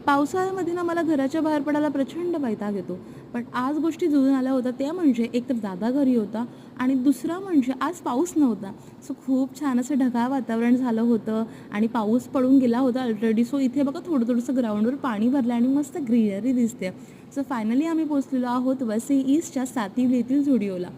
पावसाळ्यामध्ये ना मला घराच्या बाहेर पडायला प्रचंड वैताग येतो. पण आज गोष्टी जुळून आल्या होत्या त्या म्हणजे एक तर दादा घरी होता आणि दुसरा म्हणजे आज पाऊस नव्हता. सो खूप छान असं ढगाळ वातावरण झालं होतं आणि पाऊस पडून गेला होता ऑलरेडी. सो इथे बघा थोडंसं ग्राउंडवर पाणी भरलं आणि मस्त ग्रीनरी दिसते. सो फायनली आम्ही पोहोचलेलो आहोत वसई ईस्टच्या सातिवली येथील झुडिओला.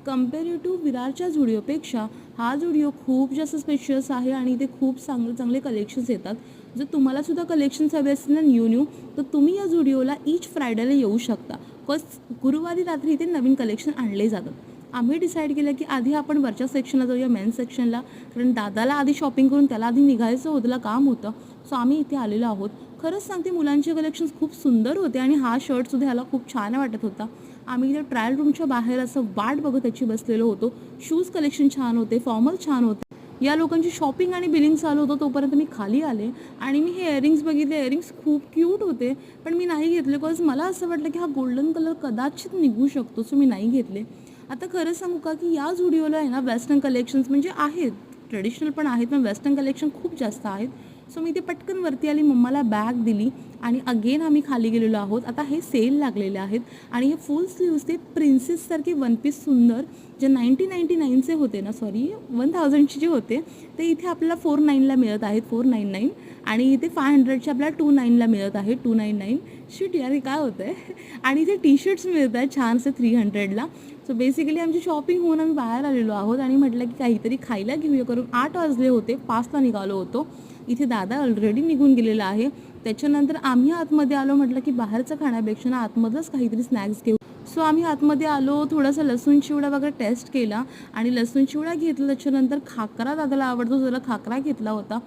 टू विरारच्या झुडिओपेक्षा हा झुडिओ खूप जास्त स्पेशियस आहे आणि इथे खूप चांगले चांगले कलेक्शन्स येतात. जर तुम्हाला सुद्धा कलेक्शन्स हवे असतील ना न्यू तर तुम्ही या झुडिओला ईच फ्रायडेला येऊ शकता. बिकॉज गुरुवारी रात्री इथे नवीन कलेक्शन आणले जातात. आम्ही डिसाईड केलं की आधी आपण वरच्या सेक्शनला जाऊया, मेन्स सेक्शनला, कारण दादाला आधी शॉपिंग करून त्याला आधी निघायचं होतं, त्याला काम होतं. सो आम्ही इथे आलेलो आहोत. खरंच सांगते मुलांचे कलेक्शन्स खूप सुंदर होते आणि हा शर्टसुद्धा ह्याला खूप छान वाटत होता. आम्ही इथे ट्रायल रूमच्या बाहेर असं वाट बघत त्याची बसलेलो होतो. शूज कलेक्शन छान होते, फॉर्मल छान होते. या लोकांची शॉपिंग आणि बिलिंग चालू होतं तोपर्यंत मी खाली आले आणि मी हे इयरिंग्स बघितले. इयरिंग्स खूप क्यूट होते पण मी नाही घेतले बिकॉज मला असं वाटलं की हा गोल्डन कलर कदाचित निघू शकतो. सो मी नाही घेतले. आता खरं सांगू का की या झुडिओला आहे ना वेस्टर्न कलेक्शन्स म्हणजे आहेत, ट्रेडिशनल पण आहेत पण वेस्टर्न कलेक्शन खूप जास्त आहेत. सो मी ते पटकन वरती आली, मम्माला बॅग दिली आणि अगेन आम्ही खाली गेलेलो आहोत. आता हे सेल लागलेले आहेत आणि हे फुल स्लीव्स ते प्रिन्सेससारखे वन पीस सुंदर जे 1999चे होते ना, सॉरी 1000चे जे होते ते इथे आपल्याला 49ला मिळत आहेत, 499. आणि इथे 500चे आपल्याला 29ला मिळत आहे, 299. शिट यार हे काय होतं आहे. आणि इथे टी शर्ट्स मिळत आहेत छानसे 300ला. सो बेसिकली आमची शॉपिंग होऊन आम्ही बाहेर आलेलो आहोत आणि म्हटलं की काहीतरी खायला घेऊया, करून 8 वाजले होते, 5ला निघालो होतो. इथे दादा ऑलरेडी निघून गेलेला आहे. त्याच्यानंतर आम्ही आतमध्ये आलो, म्हटलं की बाहेरचं खाण्यापेक्षा ना आतमधलंच काहीतरी स्नॅक्स घेऊ. सो आम्ही आतमध्ये आलो, थोडासा लसूण चिवडा वगैरे टेस्ट केला आणि लसूण चिवडा घेतला. त्याच्यानंतर खाकरा दादाला आवडतो, त्याला खाकरा घेतला होता.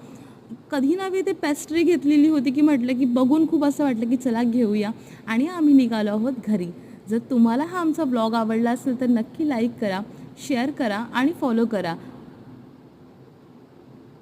कधी नव्हे ते पेस्ट्री घेतलेली होती की म्हटलं की बघून खूप असं वाटलं की चला घेऊया आणि आम्ही निघालो आहोत घरी. जर तुम्हाला हा आमचा ब्लॉग आवडला असेल तर नक्की लाईक करा, शेअर करा आणि फॉलो करा.